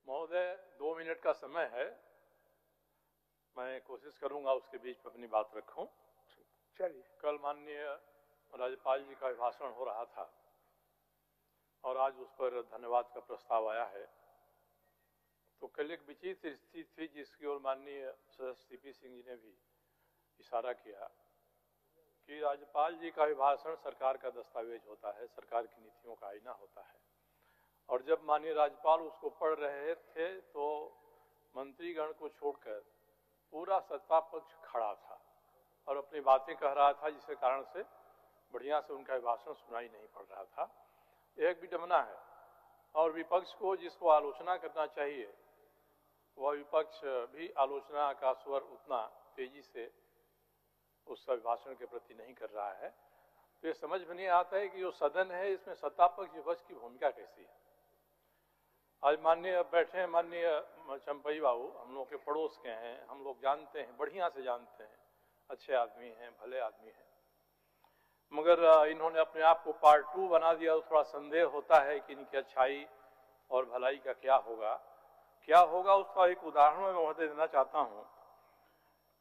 महोदय 2 मिनट का समय है, मैं कोशिश करूंगा उसके बीच में अपनी बात रखूं। चलिए। कल माननीय राज्यपाल जी का भाषण हो रहा था और आज उस पर धन्यवाद का प्रस्ताव आया है। तो कल एक विचित्र स्थिति थी जिसकी ओर माननीय सदस्य सीपी सिंह जी ने भी इशारा किया कि राज्यपाल जी का अभिभाषण सरकार का दस्तावेज होता है, सरकार की नीतियों का आईना होता है। और जब माननीय राज्यपाल उसको पढ़ रहे थे तो मंत्रीगण को छोड़कर पूरा सत्ता पक्ष खड़ा था और अपनी बातें कह रहा था, जिसके कारण से बढ़िया से उनका अभिभाषण सुनाई नहीं पड़ रहा था। एक विडंबना है और विपक्ष को जिसको आलोचना करना चाहिए वह विपक्ष भी आलोचना का स्वर उतना तेजी से उस अभिभाषण के प्रति नहीं कर रहा है। तो ये समझ में नहीं आता है कि जो सदन है इसमें सत्ता पक्ष विपक्ष की भूमिका कैसी है। आज माननीय बैठे हैं माननीय चंपई बाबू, हम लोग के पड़ोस के हैं, हम लोग जानते हैं, बढ़िया से जानते हैं, अच्छे आदमी हैं, भले आदमी हैं, मगर इन्होंने अपने आप को पार्ट 2 बना दिया। तो थोड़ा संदेह होता है कि इनकी अच्छाई और भलाई का क्या होगा। उसका एक उदाहरण मैं महोदय देना चाहता हूँ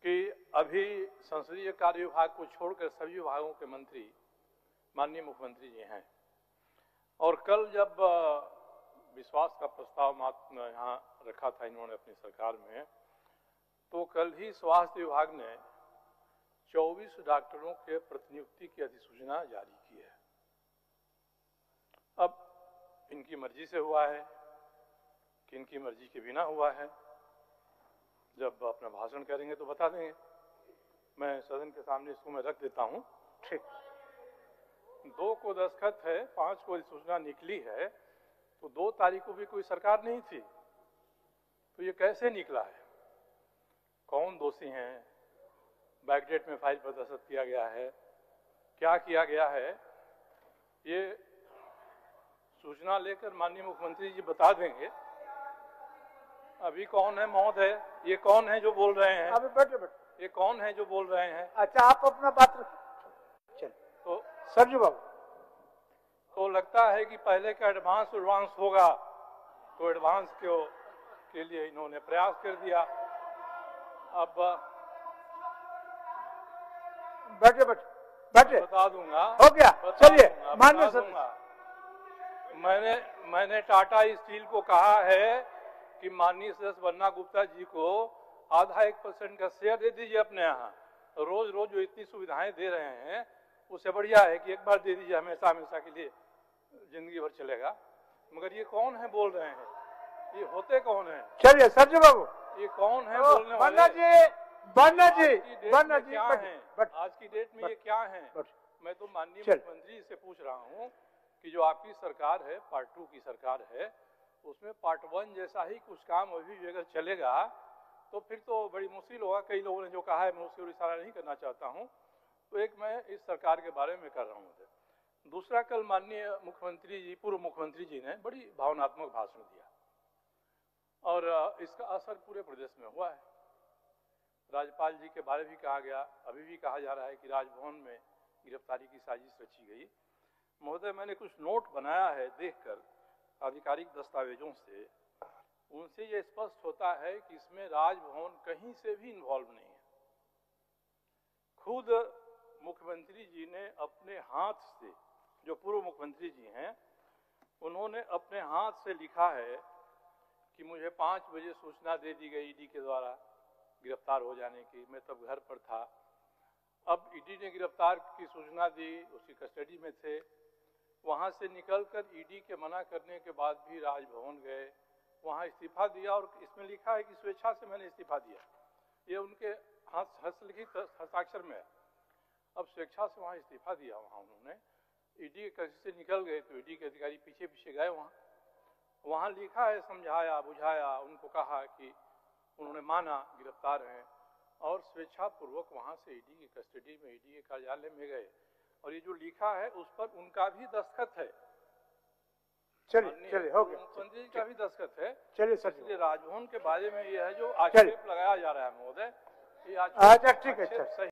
कि अभी संसदीय कार्य विभाग को छोड़कर सभी विभागों के मंत्री माननीय मुख्यमंत्री जी हैं। और कल जब विश्वास का प्रस्ताव यहाँ रखा था इन्होंने अपनी सरकार में, तो कल ही स्वास्थ्य विभाग ने 24 डॉक्टरों के प्रतिनियुक्ति की अधिसूचना जारी की है। अब इनकी मर्जी से हुआ है कि इनकी मर्जी के बिना हुआ है, जब अपना भाषण करेंगे तो बता देंगे। मैं सदन के सामने इसको मैं रख देता हूँ। ठीक, 2 को दस्तखत है, 5 को अधिसूचना निकली है, तो 2 तारीख को भी कोई सरकार नहीं थी। तो ये कैसे निकला है, कौन दोषी हैं, बैकडेट में फाइल पर दस्तखत किया गया है, क्या किया गया है, ये सूचना लेकर माननीय मुख्यमंत्री जी बता देंगे। अभी कौन है महोदय, ये कौन है जो बोल रहे हैं? अभी बैठे। ये कौन है जो बोल रहे हैं? अच्छा, आप अपना बात रखिए। चल तो सरजू बाबू, तो लगता है कि पहले का एडवांस होगा, तो एडवांस के लिए इन्होंने प्रयास कर दिया। अब बैठे बता दूंगा, हो गया। चलिए माननीय सर, मैंने टाटा स्टील को कहा है कि माननीय सदस्य वन्ना गुप्ता जी को आधा 1% का शेयर दे दीजिए अपने यहाँ। रोज जो इतनी सुविधाएं दे रहे हैं उससे बढ़िया है कि एक बार दे दीजिए, हमेशा के लिए जिंदगी भर चलेगा। मगर ये कौन है बोल रहे हैं, ये होते कौन है? चलिए सरजू बाबू, ये कौन है बोलने वाले? बन्ना जी क्या है आज की डेट में, ये क्या है? मैं तो माननीय मुख्यमंत्री से पूछ रहा हूँ कि जो आपकी सरकार है, पार्ट 2 की सरकार है, उसमें पार्ट 1 जैसा ही कुछ काम अभी अगर चलेगा तो फिर तो बड़ी मुश्किल होगा। कई लोगों ने जो कहा है मैं उसकी ओर इशारा नहीं करना चाहता हूँ। तो एक मैं इस सरकार के बारे में कर रहा हूँ। दूसरा, कल माननीय मुख्यमंत्री जी, पूर्व मुख्यमंत्री जी ने बड़ी भावनात्मक भाषण दिया और इसका असर पूरे प्रदेश में हुआ है। राज्यपाल जी के बारे में कहा गया, अभी भी कहा जा रहा है कि राजभवन में गिरफ्तारी की साजिश रची गई। महोदय, मैंने कुछ नोट बनाया है, देखकर आधिकारिक दस्तावेजों से उनसे ये स्पष्ट होता है कि इसमें राजभवन कहीं से भी इन्वॉल्व नहीं है। खुद मुख्यमंत्री जी ने अपने हाथ से, जो पूर्व मुख्यमंत्री जी हैं, उन्होंने अपने हाथ से लिखा है कि मुझे 5 बजे सूचना दे दी गई ईडी के द्वारा गिरफ्तार हो जाने की। मैं तब घर पर था। अब ईडी ने गिरफ्तार की सूचना दी, उसकी कस्टडी में थे। वहां से निकलकर ईडी के मना करने के बाद भी राजभवन गए, वहां इस्तीफा दिया और इसमें लिखा है कि स्वेच्छा से मैंने इस्तीफा दिया। ये उनके हस्तलिखित हस्ताक्षर में है। अब स्वेच्छा से वहां इस्तीफा दिया, वहां उन्होंने ईडी के से निकल गए तो ईडी के अधिकारी पीछे गए वहां लिखा है, समझाया बुझाया, उनको कहा कि उन्होंने माना गिरफ्तार हैं और स्वेच्छापूर्वक वहां से ईडी की कस्टडी में, ईडी के कार्यालय में गए और ये जो लिखा है उस पर उनका भी दस्तखत है। चलिए हो गया, मुख्यमंत्री का भी दस्तखत है। चलिए सर, इसलिए राजभवन के बारे में ये है जो आक्षेप लगाया जा रहा है महोदय, ये अच्छा ठीक है।